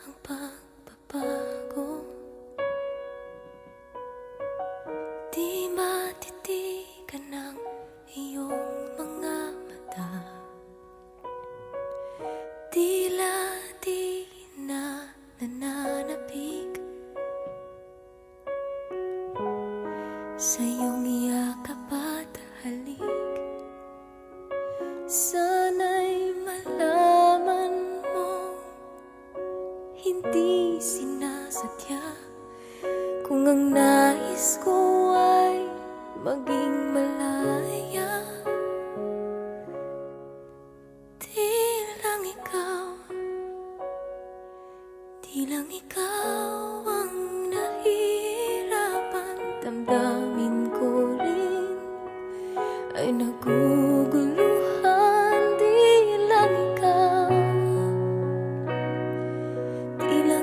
ang pagbabago. Di matitigan ng iyong mga mata. Tila di na nananapig sa iyong yakap at halik. Sana'y malaman mo, hindi sinasadya, kung ang nais ko ay maging malaya. Di lang ikaw ang nahihirapan. Damdamin ko rin ay naguguluhan. Di lang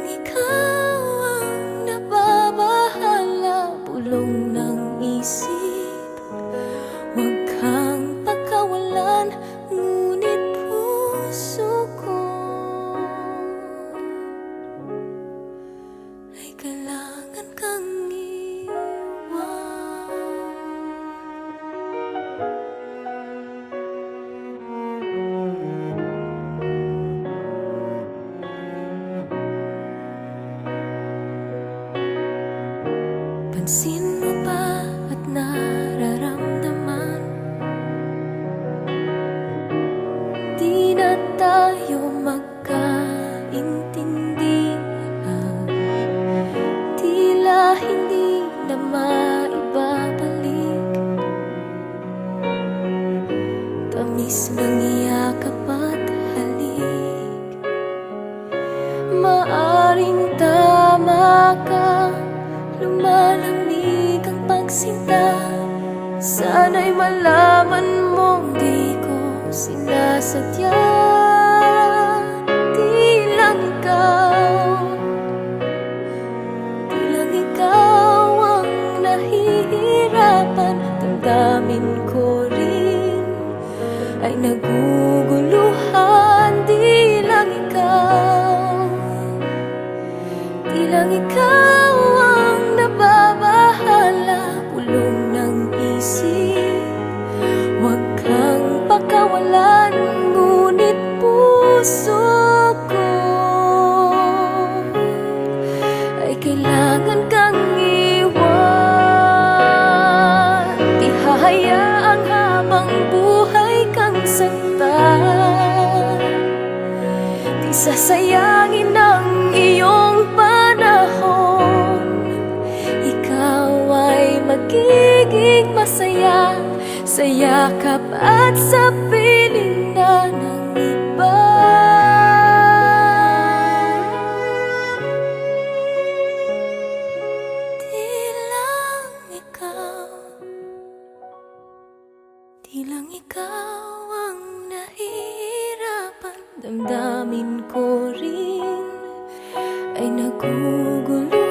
ikaw ang nababahala. Bulong ng isip, huwag kang pagkawalan, ngunit puso ko ay kailangan kang iwan. Pansin mo ba at nararamdaman? Di na tayo magkaintindihan. Tila hindi na maibabalik tamis ng yakap at halik. Maaring tama ka, lumalamig ang pagsinta. Sana'y malaman mong di ko sinasadya. Di lang ikaw ang nahihirapan. Damdamin ko rin ay naguguluhan. Di lang ikaw ang nababahala. Bulong ng isip, huwag kang pakawalan, ngunit puso ko ay kailangan kang iwan. Di hahayaang habang buhay kang saktan. Di sasayangin ang iyong panahon. Ikaw ay magiging masaya sa yakap at sa piling na ng iba. Di lang ikaw ang nahihirapan. Damdamin ko rin ay nagugulo.